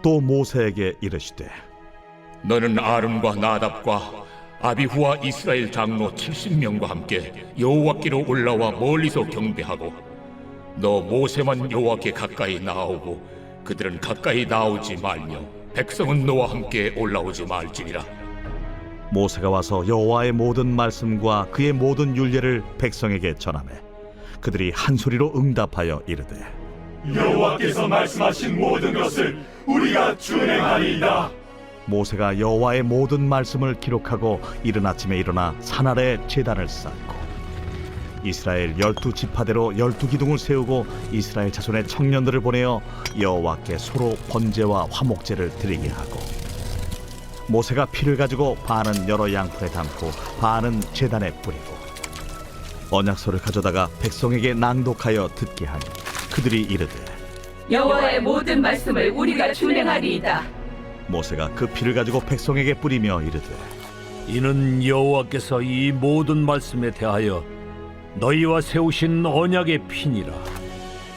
또 모세에게 이르시되 너는 아론과 나답과 아비후와 이스라엘 장로 70명과 함께 여호와께로 올라와 멀리서 경배하고 너 모세만 여호와께 가까이 나아오고 그들은 가까이 나오지 말며 백성은 너와 함께 올라오지 말지니라. 모세가 와서 여호와의 모든 말씀과 그의 모든 율례를 백성에게 전하매 그들이 한 소리로 응답하여 이르되 여호와께서 말씀하신 모든 것을 우리가 준행하리이다. 모세가 여호와의 모든 말씀을 기록하고 이른 아침에 일어나 산 아래 제단을 쌓고 이스라엘 12지파대로 12기둥을 세우고 이스라엘 자손의 청년들을 보내어 여호와께 소로 번제와 화목제를 드리게 하고 모세가 피를 가지고 반은 여러 양푼에 담고 반은 제단에 뿌리고 언약서를 가져다가 백성에게 낭독하여 듣게 하니 그들이 이르되 여호와의 모든 말씀을 우리가 준행하리이다. 모세가 그 피를 가지고 백성에게 뿌리며 이르되 이는 여호와께서 이 모든 말씀에 대하여 너희와 세우신 언약의 피니라.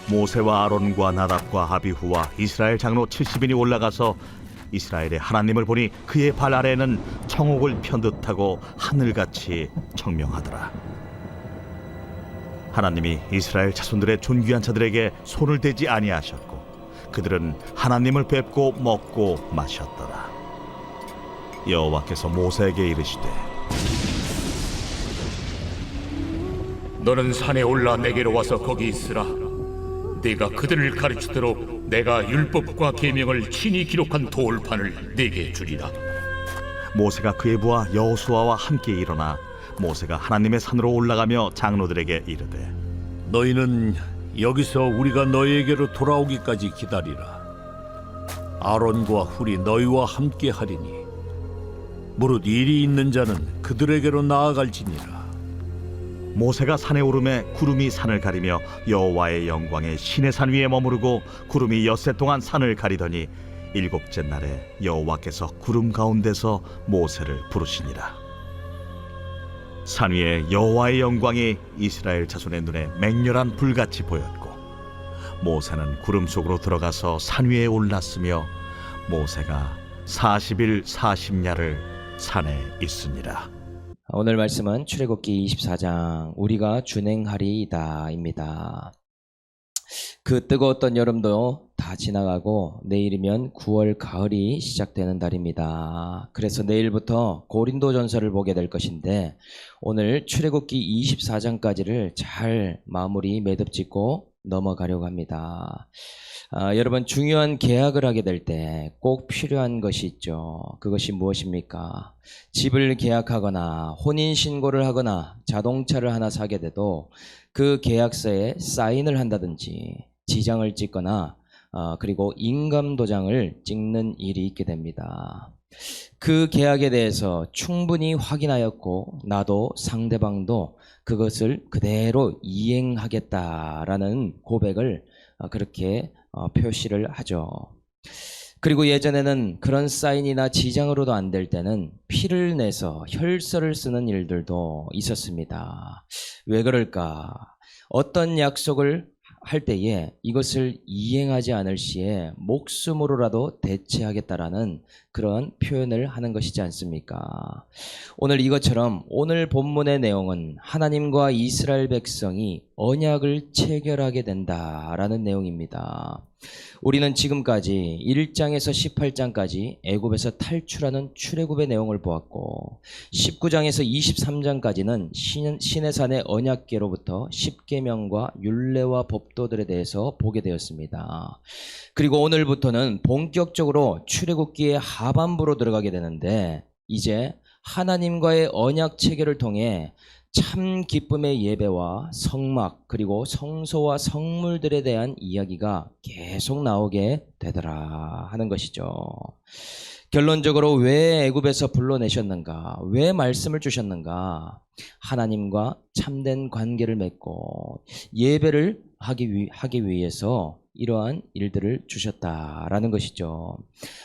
모세와 아론과 나답과 아비후와 이스라엘 장로 70인이 올라가서 이스라엘의 하나님을 보니 그의 발 아래에는 청옥을 편 듯하고 하늘같이 청명하더라. 하나님이 이스라엘 자손들의 존귀한 자들에게 손을 대지 아니하셨고 그들은 하나님을 뵙고 먹고 마셨더라. 여호와께서 모세에게 이르시되 너는 산에 올라 내게로 와서 거기 있으라. 네가 그들을 가르치도록 내가 율법과 계명을 친히 기록한 돌판을 네게 주리라. 모세가 그의 부하 여호수아와 함께 일어나 모세가 하나님의 산으로 올라가며 장로들에게 이르되 너희는 여기서 우리가 너희에게로 돌아오기까지 기다리라. 아론과 훌이 너희와 함께 하리니 무릇 일이 있는 자는 그들에게로 나아갈지니라. 모세가 산에 오르매 구름이 산을 가리며 여호와의 영광에 시내 산 위에 머무르고 구름이 엿새 동안 산을 가리더니 일곱째 날에 여호와께서 구름 가운데서 모세를 부르시니라. 산 위에 여호와의 영광이 이스라엘 자손의 눈에 맹렬한 불같이 보였고 모세는 구름 속으로 들어가서 산 위에 올랐으며 모세가 40일 40야를 산에 있으니라. 오늘 말씀은 출애굽기 24장 우리가 준행하리이다입니다. 그 뜨거웠던 여름도 다 지나가고 내일이면 9월 가을이 시작되는 달입니다. 그래서 내일부터 고린도전서를 보게 될 것인데 오늘 출애굽기 24장까지를 잘 마무리 매듭짓고 넘어가려고 합니다. 여러분 중요한 계약을 하게 될 때 꼭 필요한 것이 있죠. 그것이 무엇입니까? 집을 계약하거나 혼인신고를 하거나 자동차를 하나 사게 돼도 그 계약서에 사인을 한다든지 지장을 찍거나 그리고 인감도장을 찍는 일이 있게 됩니다. 그 계약에 대해서 충분히 확인하였고 나도 상대방도 그것을 그대로 이행하겠다라는 고백을 그렇게 표시를 하죠. 그리고 예전에는 그런 사인이나 지장으로도 안 될 때는 피를 내서 혈서를 쓰는 일들도 있었습니다. 왜 그럴까? 어떤 약속을 할 때에 이것을 이행하지 않을 시에 목숨으로라도 대체하겠다라는 그런 표현을 하는 것이지 않습니까? 오늘 이것처럼 오늘 본문의 내용은 하나님과 이스라엘 백성이 언약을 체결하게 된다라는 내용입니다. 우리는 지금까지 1장에서 18장까지 애굽에서 탈출하는 출애굽의 내용을 보았고 19장에서 23장까지는 시내산의 언약궤로부터 십계명과 율례와 법도들에 대해서 보게 되었습니다. 그리고 오늘부터는 본격적으로 출애굽기의 하반부로 들어가게 되는데 이제 하나님과의 언약 체결을 통해 참 기쁨의 예배와 성막 그리고 성소와 성물들에 대한 이야기가 계속 나오게 되더라 하는 것이죠. 결론적으로 왜 애굽에서 불러내셨는가? 왜 말씀을 주셨는가? 하나님과 참된 관계를 맺고 예배를 하기 위해서 이러한 일들을 주셨다라는 것이죠.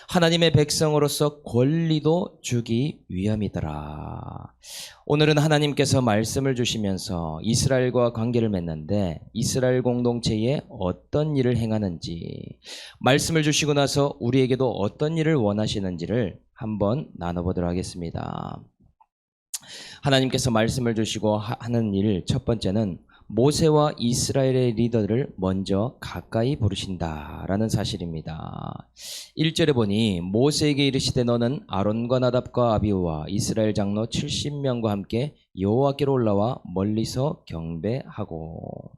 하나님의 백성으로서 권리도 주기 위함이더라. 오늘은 하나님께서 말씀을 주시면서 이스라엘과 관계를 맺는데 이스라엘 공동체에 어떤 일을 행하는지, 말씀을 주시고 나서 우리에게도 어떤 일을 원하시는지를 한번 나눠보도록 하겠습니다. 하나님께서 말씀을 주시고 하는 일 첫 번째는 모세와 이스라엘의 리더를 먼저 가까이 부르신다라는 사실입니다. 1절에 보니 모세에게 이르시되 너는 아론과 나답과 아비후와 이스라엘 장로 70명과 함께 여호와께로 올라와 멀리서 경배하고.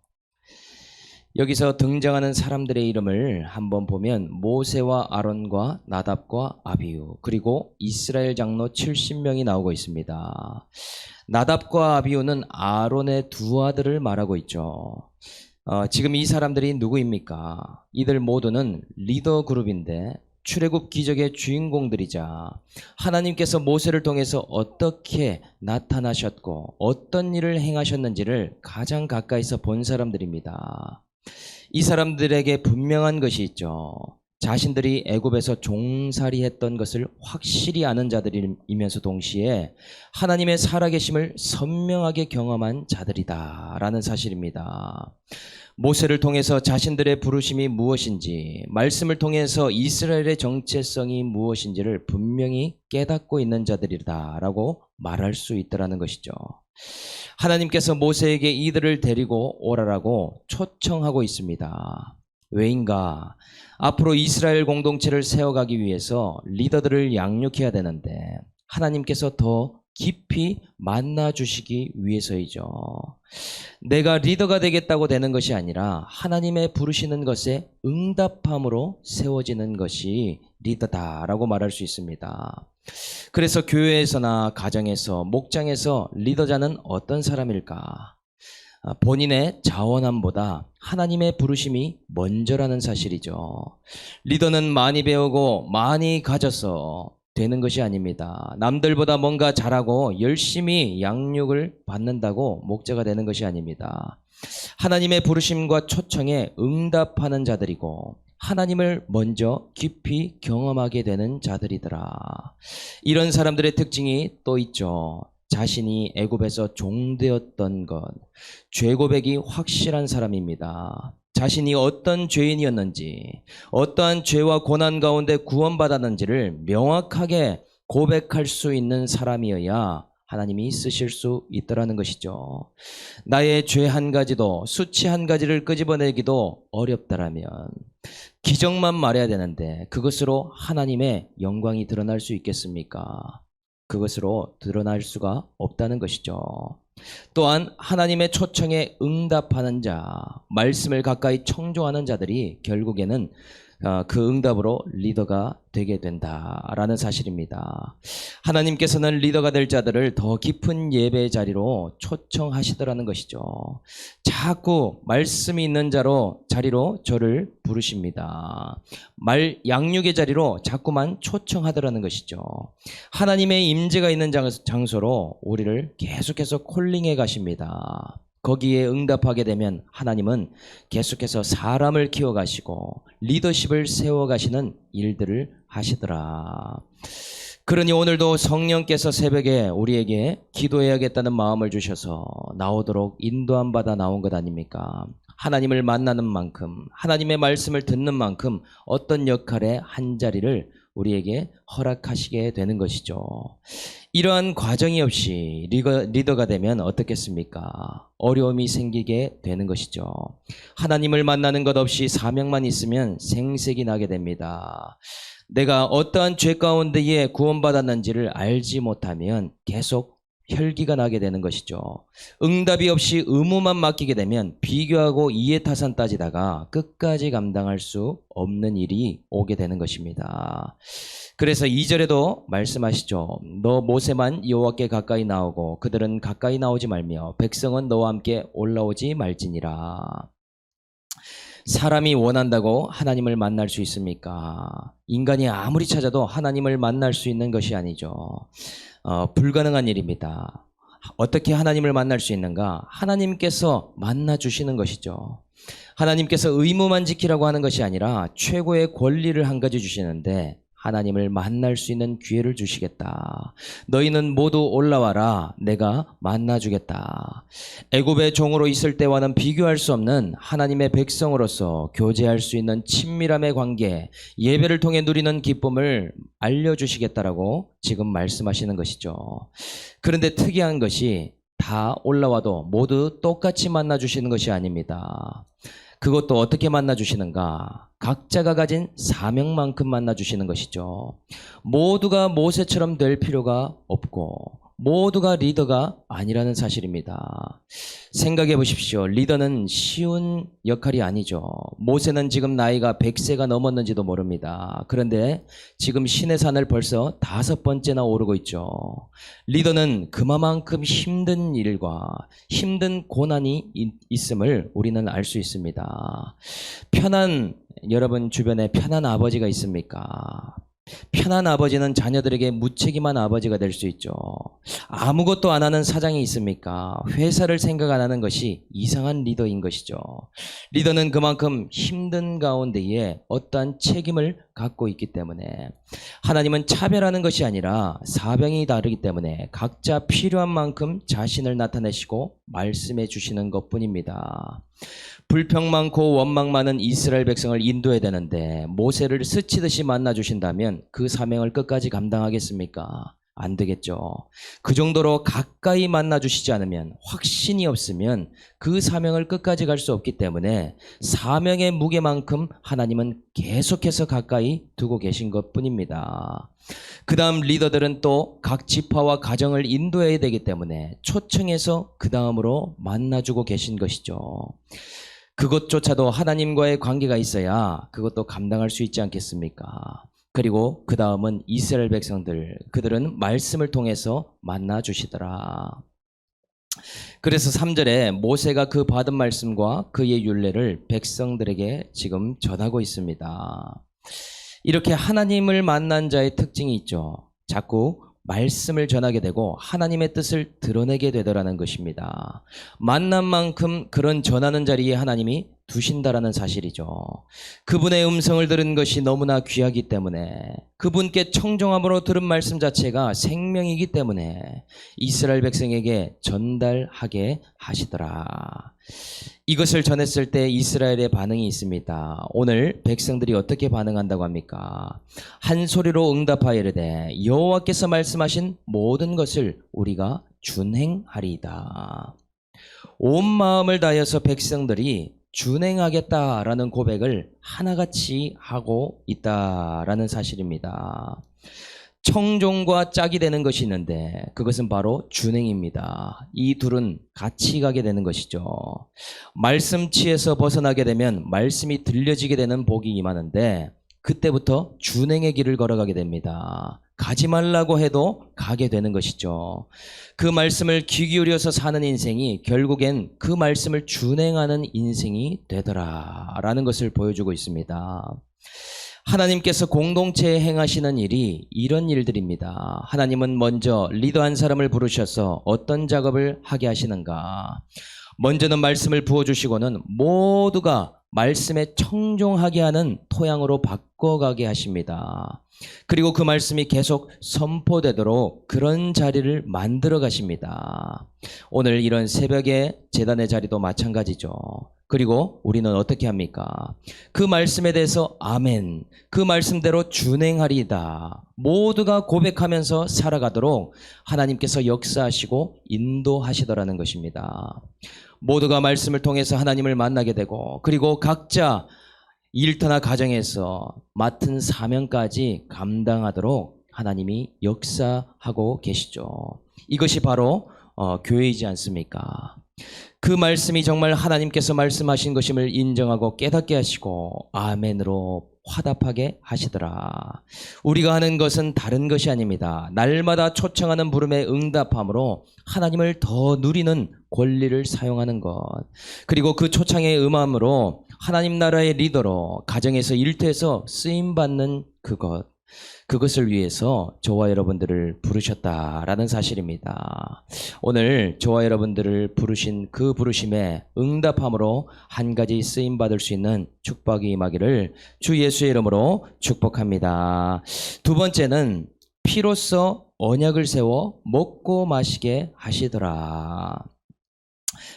여기서 등장하는 사람들의 이름을 한번 보면 모세와 아론과 나답과 아비후 그리고 이스라엘 장로 70명이 나오고 있습니다. 나답과 아비후는 아론의 두 아들을 말하고 있죠. 지금 이 사람들이 누구입니까? 이들 모두는 리더 그룹인데 출애굽 기적의 주인공들이자 하나님께서 모세를 통해서 어떻게 나타나셨고 어떤 일을 행하셨는지를 가장 가까이서 본 사람들입니다. 이 사람들에게 분명한 것이 있죠. 자신들이 애굽에서 종살이했던 것을 확실히 아는 자들이면서 동시에 하나님의 살아계심을 선명하게 경험한 자들이다라는 사실입니다. 모세를 통해서 자신들의 부르심이 무엇인지, 말씀을 통해서 이스라엘의 정체성이 무엇인지를 분명히 깨닫고 있는 자들이다라고 말할 수 있다라는 것이죠. 하나님께서 모세에게 이들을 데리고 오라라고 초청하고 있습니다. 왜인가? 앞으로 이스라엘 공동체를 세워가기 위해서 리더들을 양육해야 되는데 하나님께서 더 깊이 만나주시기 위해서이죠. 내가 리더가 되겠다고 되는 것이 아니라 하나님의 부르시는 것에 응답함으로 세워지는 것이 리더다라고 말할 수 있습니다. 그래서 교회에서나 가정에서, 목장에서 리더자는 어떤 사람일까? 본인의 자원함보다 하나님의 부르심이 먼저라는 사실이죠. 리더는 많이 배우고 많이 가져서 되는 것이 아닙니다. 남들보다 뭔가 잘하고 열심히 양육을 받는다고 목자가 되는 것이 아닙니다. 하나님의 부르심과 초청에 응답하는 자들이고 하나님을 먼저 깊이 경험하게 되는 자들이더라. 이런 사람들의 특징이 또 있죠. 자신이 애굽에서 종되었던 것, 죄 고백이 확실한 사람입니다. 자신이 어떤 죄인이었는지, 어떠한 죄와 고난 가운데 구원받았는지를 명확하게 고백할 수 있는 사람이어야 하나님이 쓰실 수 있더라는 것이죠. 나의 죄 한 가지도, 수치 한 가지를 끄집어내기도 어렵다라면 기적만 말해야 되는데 그것으로 하나님의 영광이 드러날 수 있겠습니까? 그것으로 드러날 수가 없다는 것이죠. 또한 하나님의 초청에 응답하는 자, 말씀을 가까이 청종하는 자들이 결국에는 그 응답으로 리더가 되게 된다라는 사실입니다. 하나님께서는 리더가 될 자들을 더 깊은 예배 자리로 초청하시더라는 것이죠. 자꾸 말씀이 있는 자리로 저를 부르십니다. 양육의 자리로 자꾸만 초청하더라는 것이죠. 하나님의 임재가 있는 장소로 우리를 계속해서 콜링해 가십니다. 거기에 응답하게 되면 하나님은 계속해서 사람을 키워가시고 리더십을 세워가시는 일들을 하시더라. 그러니 오늘도 성령께서 새벽에 우리에게 기도해야겠다는 마음을 주셔서 나오도록 인도함 받아 나온 것 아닙니까? 하나님을 만나는 만큼, 하나님의 말씀을 듣는 만큼 어떤 역할의 한 자리를 우리에게 허락하시게 되는 것이죠. 이러한 과정이 없이 리더가 되면 어떻겠습니까? 어려움이 생기게 되는 것이죠. 하나님을 만나는 것 없이 사명만 있으면 생색이 나게 됩니다. 내가 어떠한 죄 가운데에 구원받았는지를 알지 못하면 계속 혈기가 나게 되는 것이죠. 응답이 없이 의무만 맡기게 되면 비교하고 이해타산 따지다가 끝까지 감당할 수 없는 일이 오게 되는 것입니다. 그래서 2절에도 말씀하시죠. 너 모세만 여호와께 가까이 나오고 그들은 가까이 나오지 말며 백성은 너와 함께 올라오지 말지니라. 사람이 원한다고 하나님을 만날 수 있습니까? 인간이 아무리 찾아도 하나님을 만날 수 있는 것이 아니죠. 불가능한 일입니다. 어떻게 하나님을 만날 수 있는가? 하나님께서 만나 주시는 것이죠. 하나님께서 의무만 지키라고 하는 것이 아니라 최고의 권리를 한 가지 주시는데 하나님을 만날 수 있는 기회를 주시겠다. 너희는 모두 올라와라. 내가 만나주겠다. 애굽의 종으로 있을 때와는 비교할 수 없는 하나님의 백성으로서 교제할 수 있는 친밀함의 관계, 예배를 통해 누리는 기쁨을 알려주시겠다라고 지금 말씀하시는 것이죠. 그런데 특이한 것이 다 올라와도 모두 똑같이 만나주시는 것이 아닙니다. 그것도 어떻게 만나주시는가? 각자가 가진 사명만큼 만나주시는 것이죠. 모두가 모세처럼 될 필요가 없고 모두가 리더가 아니라는 사실입니다. 생각해 보십시오. 리더는 쉬운 역할이 아니죠. 모세는 지금 나이가 100세가 넘었는지도 모릅니다. 그런데 지금 신의 산을 벌써 5번째나 오르고 있죠. 리더는 그만큼 힘든 일과 힘든 고난이 있음을 우리는 알 수 있습니다. 여러분 주변에 편한 아버지가 있습니까? 편한 아버지는 자녀들에게 무책임한 아버지가 될 수 있죠. 아무것도 안 하는 사장이 있습니까? 회사를 생각 안 하는 것이 이상한 리더인 것이죠. 리더는 그만큼 힘든 가운데에 어떠한 책임을 갖고 있기 때문에 하나님은 차별하는 것이 아니라 사병이 다르기 때문에 각자 필요한 만큼 자신을 나타내시고 말씀해 주시는 것뿐입니다. 불평 많고 원망 많은 이스라엘 백성을 인도해야 되는데 모세를 스치듯이 만나주신다면 그 사명을 끝까지 감당하겠습니까? 안 되겠죠. 그 정도로 가까이 만나주시지 않으면, 확신이 없으면 그 사명을 끝까지 갈 수 없기 때문에 사명의 무게만큼 하나님은 계속해서 가까이 두고 계신 것뿐입니다. 그 다음 리더들은 또 각 지파와 가정을 인도해야 되기 때문에 초청해서 그 다음으로 만나주고 계신 것이죠. 그것조차도 하나님과의 관계가 있어야 그것도 감당할 수 있지 않겠습니까? 그리고 그 다음은 이스라엘 백성들, 그들은 말씀을 통해서 만나 주시더라. 그래서 3절에 모세가 그 받은 말씀과 그의 율례를 백성들에게 지금 전하고 있습니다. 이렇게 하나님을 만난 자의 특징이 있죠. 자꾸 말씀을 전하게 되고 하나님의 뜻을 드러내게 되더라는 것입니다. 만난 만큼 그런 전하는 자리에 하나님이 두신다라는 사실이죠. 그분의 음성을 들은 것이 너무나 귀하기 때문에, 그분께 청종함으로 들은 말씀 자체가 생명이기 때문에 이스라엘 백성에게 전달하게 하시더라. 이것을 전했을 때 이스라엘의 반응이 있습니다. 오늘 백성들이 어떻게 반응한다고 합니까? 한 소리로 응답하여 이르되 여호와께서 말씀하신 모든 것을 우리가 준행하리이다. 온 마음을 다해서 백성들이 준행하겠다라는 고백을 하나같이 하고 있다라는 사실입니다. 청종과 짝이 되는 것이 있는데 그것은 바로 준행입니다. 이 둘은 같이 가게 되는 것이죠. 말씀치에서 벗어나게 되면 말씀이 들려지게 되는 복이 임하는데 그때부터 준행의 길을 걸어가게 됩니다. 가지 말라고 해도 가게 되는 것이죠. 그 말씀을 귀 기울여서 사는 인생이 결국엔 그 말씀을 준행하는 인생이 되더라라는 것을 보여주고 있습니다. 하나님께서 공동체에 행하시는 일이 이런 일들입니다. 하나님은 먼저 리더 한 사람을 부르셔서 어떤 작업을 하게 하시는가? 먼저는 말씀을 부어주시고는 모두가 말씀에 청종하게 하는 토양으로 바꿔가게 하십니다. 그리고 그 말씀이 계속 선포되도록 그런 자리를 만들어 가십니다. 오늘 이런 새벽의 제단의 자리도 마찬가지죠. 그리고 우리는 어떻게 합니까? 그 말씀에 대해서 아멘, 그 말씀대로 준행하리이다. 모두가 고백하면서 살아가도록 하나님께서 역사하시고 인도하시더라는 것입니다. 모두가 말씀을 통해서 하나님을 만나게 되고, 그리고 각자 일터나 가정에서 맡은 사명까지 감당하도록 하나님이 역사하고 계시죠. 이것이 바로 교회이지 않습니까? 그 말씀이 정말 하나님께서 말씀하신 것임을 인정하고 깨닫게 하시고 아멘으로 화답하게 하시더라. 우리가 하는 것은 다른 것이 아닙니다. 날마다 초청하는 부름에 응답함으로 하나님을 더 누리는 권리를 사용하는 것, 그리고 그 초청에 응함으로 하나님 나라의 리더로 가정에서 일터에서 쓰임받는 그것, 그것을 위해서 저와 여러분들을 부르셨다라는 사실입니다. 오늘 저와 여러분들을 부르신 그 부르심에 응답함으로 한 가지 쓰임 받을 수 있는 축복이 임하기를 주 예수의 이름으로 축복합니다. 두 번째는 피로써 언약을 세워 먹고 마시게 하시더라.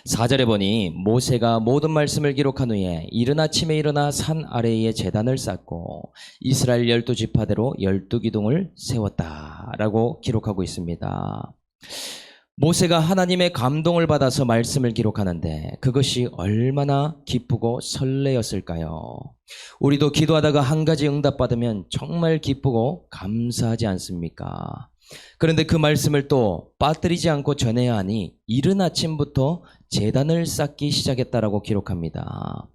4절에 보니 모세가 모든 말씀을 기록한 후에 이른 아침에 일어나 산 아래에 제단을 쌓고 이스라엘 12지파대로 12기둥을 세웠다라고 기록하고 있습니다. 모세가 하나님의 감동을 받아서 말씀을 기록하는데 그것이 얼마나 기쁘고 설레었을까요? 우리도 기도하다가 한 가지 응답받으면 정말 기쁘고 감사하지 않습니까? 그런데 그 말씀을 또 빠뜨리지 않고 전해야 하니 이른 아침부터 제단을 쌓기 시작했다라고 기록합니다.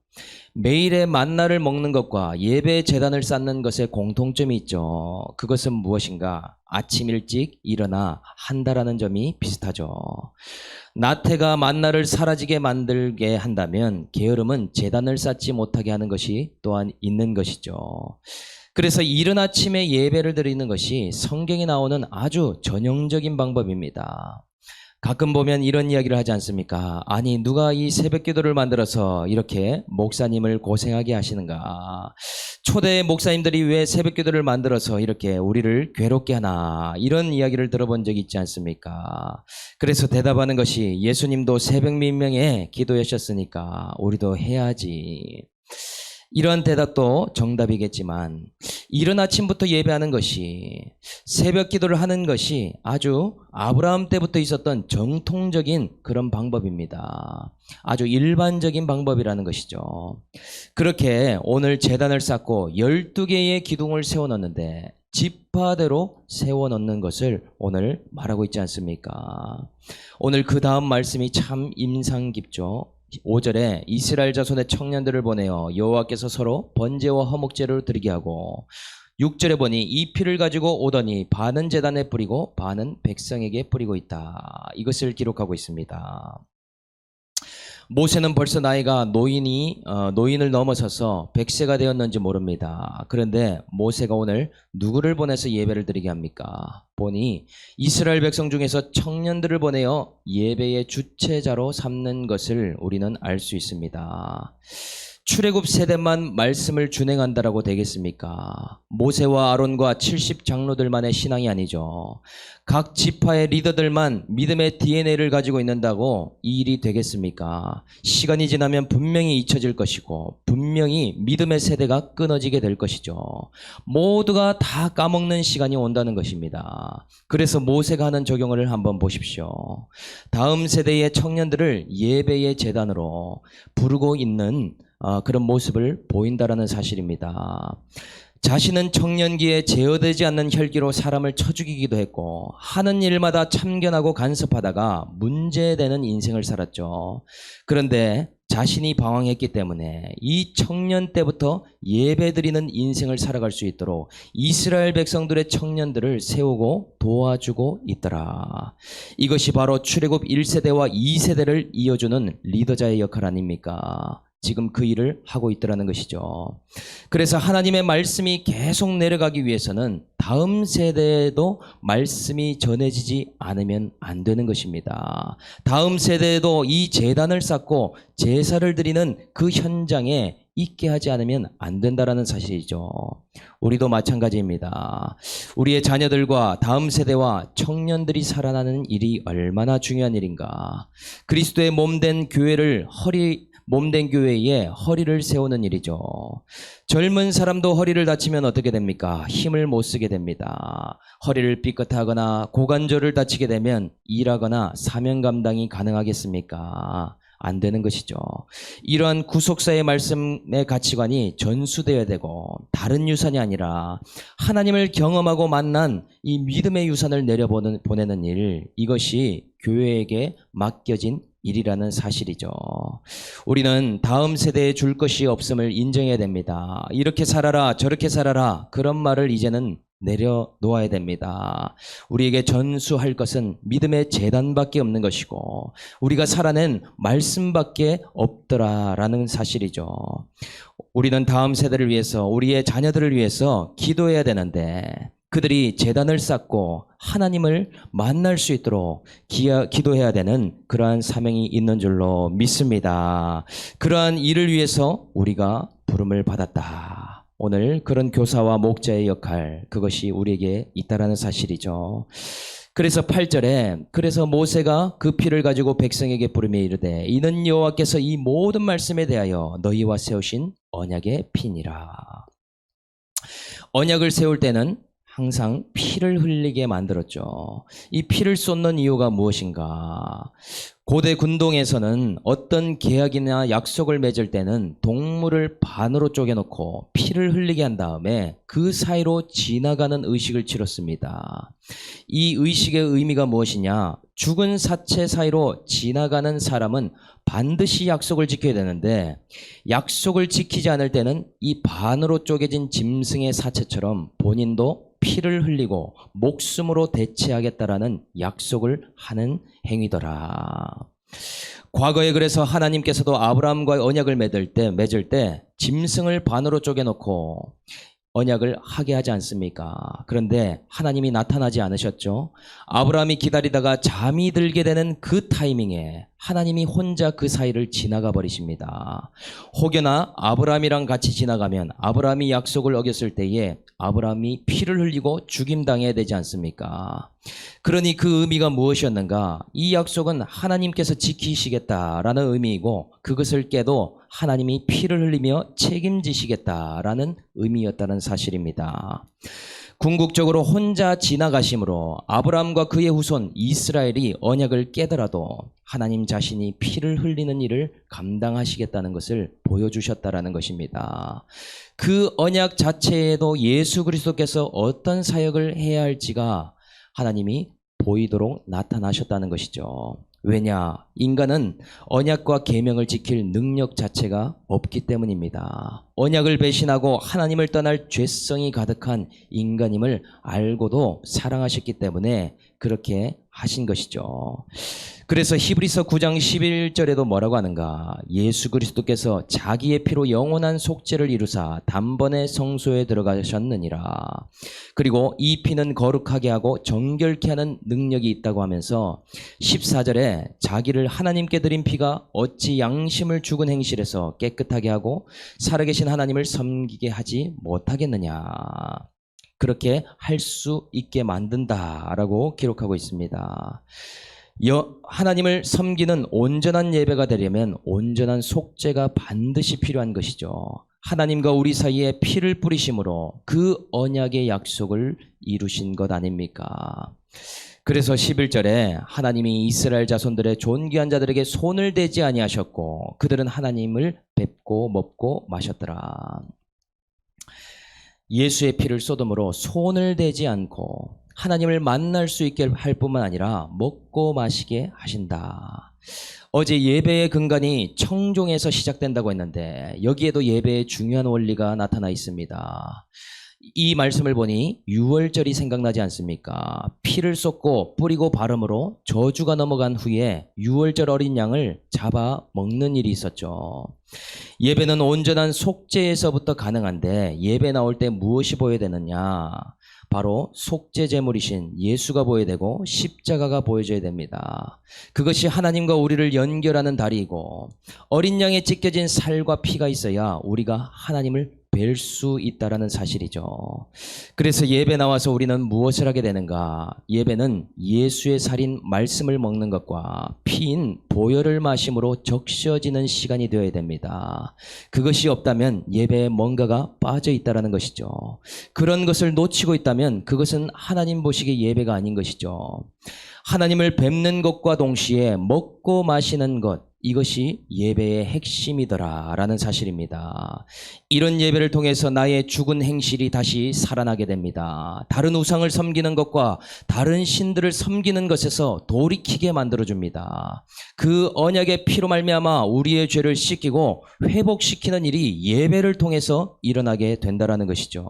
매일의 만나를 먹는 것과 예배의 제단을 쌓는 것에 공통점이 있죠. 그것은 무엇인가? 아침 일찍 일어나 한다라는 점이 비슷하죠. 나태가 만나를 사라지게 만들게 한다면 게으름은 제단을 쌓지 못하게 하는 것이 또한 있는 것이죠. 그래서 이른 아침에 예배를 드리는 것이 성경에 나오는 아주 전형적인 방법입니다. 가끔 보면 이런 이야기를 하지 않습니까? 아니, 누가 이 새벽 기도를 만들어서 이렇게 목사님을 고생하게 하시는가? 초대 목사님들이 왜 새벽 기도를 만들어서 이렇게 우리를 괴롭게 하나? 이런 이야기를 들어본 적이 있지 않습니까? 그래서 대답하는 것이 예수님도 새벽 민명에 기도하셨으니까 우리도 해야지. 이런 대답도 정답이겠지만 이른 아침부터 예배하는 것이 새벽 기도를 하는 것이 아주 아브라함 때부터 있었던 정통적인 그런 방법입니다. 아주 일반적인 방법이라는 것이죠. 그렇게 오늘 제단을 쌓고 12개의 기둥을 세워놓는데 지파대로 세워놓는 것을 오늘 말하고 있지 않습니까? 오늘 그 다음 말씀이 참 인상 깊죠. 5절에 이스라엘 자손의 청년들을 보내어 여호와께서 서로 번제와 화목제를 드리게 하고 6절에 보니 이 피를 가지고 오더니 반은 제단에 뿌리고 반은 백성에게 뿌리고 있다. 이것을 기록하고 있습니다. 모세는 벌써 나이가 노인을 넘어서서 100세가 되었는지 모릅니다. 그런데 모세가 오늘 누구를 보내서 예배를 드리게 합니까? 보니 이스라엘 백성 중에서 청년들을 보내어 예배의 주체자로 삼는 것을 우리는 알 수 있습니다. 출애굽 세대만 말씀을 준행한다라고 되겠습니까? 모세와 아론과 70 장로들만의 신앙이 아니죠. 각 지파의 리더들만 믿음의 DNA를 가지고 있는다고 이 일이 되겠습니까? 시간이 지나면 분명히 잊혀질 것이고 분명히 믿음의 세대가 끊어지게 될 것이죠. 모두가 다 까먹는 시간이 온다는 것입니다. 그래서 모세가 하는 적용을 한번 보십시오. 다음 세대의 청년들을 예배의 제단으로 부르고 있는 그런 모습을 보인다라는 사실입니다. 자신은 청년기에 제어되지 않는 혈기로 사람을 쳐 죽이기도 했고 하는 일마다 참견하고 간섭하다가 문제되는 인생을 살았죠. 그런데 자신이 방황했기 때문에 이 청년 때부터 예배드리는 인생을 살아갈 수 있도록 이스라엘 백성들의 청년들을 세우고 도와주고 있더라. 이것이 바로 출애굽 1세대와 2세대를 이어주는 리더자의 역할 아닙니까? 지금 그 일을 하고 있더라는 것이죠. 그래서 하나님의 말씀이 계속 내려가기 위해서는 다음 세대에도 말씀이 전해지지 않으면 안 되는 것입니다. 다음 세대에도 이 제단을 쌓고 제사를 드리는 그 현장에 있게 하지 않으면 안 된다라는 사실이죠. 우리도 마찬가지입니다. 우리의 자녀들과 다음 세대와 청년들이 살아나는 일이 얼마나 중요한 일인가. 그리스도의 몸된 교회에 허리를 세우는 일이죠. 젊은 사람도 허리를 다치면 어떻게 됩니까? 힘을 못 쓰게 됩니다. 허리를 삐끗하거나 고관절을 다치게 되면 일하거나 사명 감당이 가능하겠습니까? 안 되는 것이죠. 이러한 구속사의 말씀의 가치관이 전수되어야 되고 다른 유산이 아니라 하나님을 경험하고 만난 이 믿음의 유산을 보내는 일, 이것이 교회에게 맡겨진 일이라는 사실이죠. 우리는 다음 세대에 줄 것이 없음을 인정해야 됩니다. 이렇게 살아라 저렇게 살아라 그런 말을 이제는 내려놓아야 됩니다. 우리에게 전수할 것은 믿음의 재단밖에 없는 것이고 우리가 살아낸 말씀밖에 없더라라는 사실이죠. 우리는 다음 세대를 위해서, 우리의 자녀들을 위해서 기도해야 되는데 그들이 제단을 쌓고 하나님을 만날 수 있도록 기도해야 되는 그러한 사명이 있는 줄로 믿습니다. 그러한 일을 위해서 우리가 부름을 받았다. 오늘 그런 교사와 목자의 역할, 그것이 우리에게 있다라는 사실이죠. 그래서 8절에 그래서 모세가 그 피를 가지고 백성에게 부르며 이르되 이는 여호와께서 이 모든 말씀에 대하여 너희와 세우신 언약의 피니라. 언약을 세울 때는 항상 피를 흘리게 만들었죠. 이 피를 쏟는 이유가 무엇인가? 고대 군동에서는 어떤 계약이나 약속을 맺을 때는 동물을 반으로 쪼개놓고 피를 흘리게 한 다음에 그 사이로 지나가는 의식을 치렀습니다. 이 의식의 의미가 무엇이냐? 죽은 사체 사이로 지나가는 사람은 반드시 약속을 지켜야 되는데 약속을 지키지 않을 때는 이 반으로 쪼개진 짐승의 사체처럼 본인도 피를 흘리고 목숨으로 대체하겠다라는 약속을 하는 행위더라. 과거에 그래서 하나님께서도 아브라함과 언약을 맺을 때 짐승을 반으로 쪼개놓고 언약을 하게 하지 않습니까? 그런데 하나님이 나타나지 않으셨죠. 아브라함이 기다리다가 잠이 들게 되는 그 타이밍에 하나님이 혼자 그 사이를 지나가 버리십니다. 혹여나 아브라함이랑 같이 지나가면 아브라함이 약속을 어겼을 때에 아브라함이 피를 흘리고 죽임당해야 되지 않습니까? 그러니 그 의미가 무엇이었는가? 이 약속은 하나님께서 지키시겠다라는 의미이고 그것을 깨도 하나님이 피를 흘리며 책임지시겠다라는 의미였다는 사실입니다. 궁극적으로 혼자 지나가심으로 아브라함과 그의 후손 이스라엘이 언약을 깨더라도 하나님 자신이 피를 흘리는 일을 감당하시겠다는 것을 보여주셨다라는 것입니다. 그 언약 자체에도 예수 그리스도께서 어떤 사역을 해야 할지가 하나님이 보이도록 나타나셨다는 것이죠. 왜냐? 인간은 언약과 계명을 지킬 능력 자체가 없기 때문입니다. 언약을 배신하고 하나님을 떠날 죄성이 가득한 인간임을 알고도 사랑하셨기 때문에 그렇게 하신 것이죠. 그래서 히브리서 9장 11절에도 뭐라고 하는가? 예수 그리스도께서 자기의 피로 영원한 속죄를 이루사 단번에 성소에 들어가셨느니라. 그리고 이 피는 거룩하게 하고 정결케 하는 능력이 있다고 하면서 14절에 자기를 하나님께 드린 피가 어찌 양심을 죽은 행실에서 깨끗하게 하고 살아계신 하나님을 섬기게 하지 못하겠느냐. 그렇게 할 수 있게 만든다라고 기록하고 있습니다. 하나님을 섬기는 온전한 예배가 되려면 온전한 속죄가 반드시 필요한 것이죠. 하나님과 우리 사이에 피를 뿌리심으로 그 언약의 약속을 이루신 것 아닙니까? 그래서 11절에 하나님이 이스라엘 자손들의 존귀한 자들에게 손을 대지 아니하셨고 그들은 하나님을 뵙고 먹고 마셨더라. 예수의 피를 쏟음으로 손을 대지 않고 하나님을 만날 수 있게 할 뿐만 아니라 먹고 마시게 하신다. 어제 예배의 근간이 청종에서 시작된다고 했는데 여기에도 예배의 중요한 원리가 나타나 있습니다. 이 말씀을 보니 유월절이 생각나지 않습니까? 피를 쏟고 뿌리고 바름으로 저주가 넘어간 후에 유월절 어린 양을 잡아 먹는 일이 있었죠. 예배는 온전한 속죄에서부터 가능한데 예배 나올 때 무엇이 보여야 되느냐? 바로 속죄 제물이신 예수가 보여야 되고 십자가가 보여져야 됩니다. 그것이 하나님과 우리를 연결하는 다리이고 어린 양에 찢겨진 살과 피가 있어야 우리가 하나님을 뵐 수 있다라는 사실이죠. 그래서 예배 나와서 우리는 무엇을 하게 되는가? 예배는 예수의 살인 말씀을 먹는 것과 피인 보혈을 마심으로 적셔지는 시간이 되어야 됩니다. 그것이 없다면 예배에 뭔가가 빠져 있다라는 것이죠. 그런 것을 놓치고 있다면 그것은 하나님 보시기에 예배가 아닌 것이죠. 하나님을 뵙는 것과 동시에 먹고 마시는 것, 이것이 예배의 핵심이더라라는 사실입니다. 이런 예배를 통해서 나의 죽은 행실이 다시 살아나게 됩니다. 다른 우상을 섬기는 것과 다른 신들을 섬기는 것에서 돌이키게 만들어줍니다. 그 언약의 피로 말미암아 우리의 죄를 씻기고 회복시키는 일이 예배를 통해서 일어나게 된다라는 것이죠.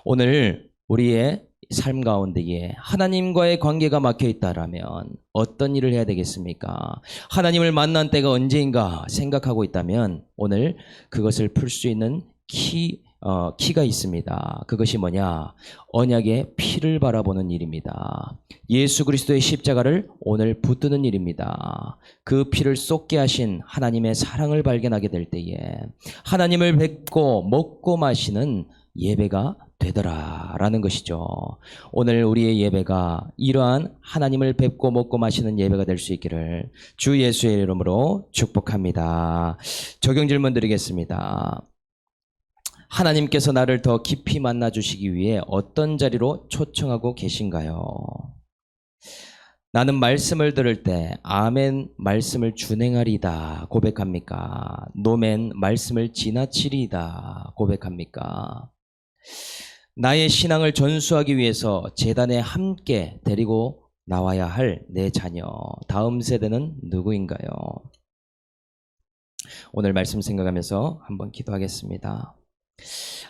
오늘 우리의 삶 가운데에 하나님과의 관계가 막혀 있다라면 어떤 일을 해야 되겠습니까? 하나님을 만난 때가 언제인가 생각하고 있다면 오늘 그것을 풀 수 있는 키가 있습니다. 그것이 뭐냐? 언약의 피를 바라보는 일입니다. 예수 그리스도의 십자가를 오늘 붙드는 일입니다. 그 피를 쏟게 하신 하나님의 사랑을 발견하게 될 때에 하나님을 뵙고 먹고 마시는 예배가 되더라라는 것이죠. 오늘 우리의 예배가 이러한 하나님을 뵙고 먹고 마시는 예배가 될 수 있기를 주 예수의 이름으로 축복합니다. 적용 질문 드리겠습니다. 하나님께서 나를 더 깊이 만나주시기 위해 어떤 자리로 초청하고 계신가요? 나는 말씀을 들을 때 아멘 말씀을 준행하리다 고백합니까? 노멘 말씀을 지나치리다 고백합니까? 나의 신앙을 전수하기 위해서 제단에 함께 데리고 나와야 할 내 자녀, 다음 세대는 누구인가요? 오늘 말씀 생각하면서 한번 기도하겠습니다.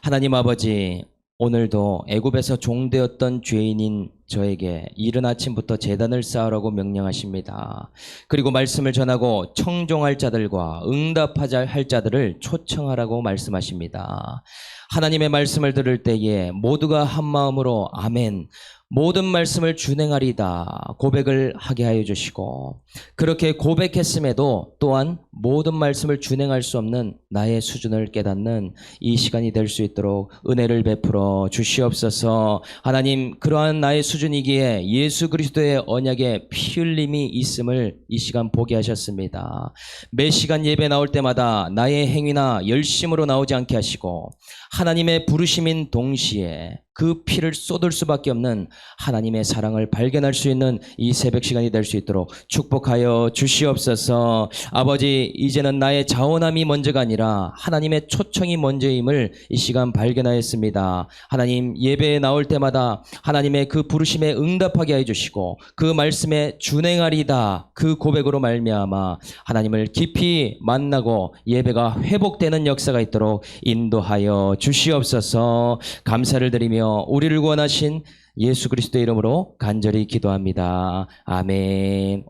하나님 아버지, 오늘도 애굽에서 종되었던 죄인인 저에게 이른 아침부터 제단을 쌓으라고 명령하십니다. 그리고 말씀을 전하고 청종할 자들과 응답하자 할 자들을 초청하라고 말씀하십니다. 하나님의 말씀을 들을 때에 모두가 한 마음으로 아멘, 모든 말씀을 준행하리다 고백을 하게 하여 주시고, 그렇게 고백했음에도 또한 모든 말씀을 준행할 수 없는 나의 수준을 깨닫는 이 시간이 될 수 있도록 은혜를 베풀어 주시옵소서. 하나님, 그러한 나의 수준이기에 예수 그리스도의 언약의 피 흘림이 있음을 이 시간 보게 하셨습니다. 매 시간 예배 나올 때마다 나의 행위나 열심으로 나오지 않게 하시고 하나님의 부르심인 동시에 그 피를 쏟을 수밖에 없는 하나님의 사랑을 발견할 수 있는 이 새벽 시간이 될 수 있도록 축복하여 주시옵소서. 아버지, 이제는 나의 자원함이 먼저가 아니라 하나님의 초청이 먼저임을 이 시간 발견하였습니다. 하나님, 예배에 나올 때마다 하나님의 그 부르심에 응답하게 해주시고 그 말씀에 준행하리다 그 고백으로 말미암아 하나님을 깊이 만나고 예배가 회복되는 역사가 있도록 인도하여 주시옵소서. 감사를 드리며 우리를 구원하신 예수 그리스도의 이름으로 간절히 기도합니다. 아멘.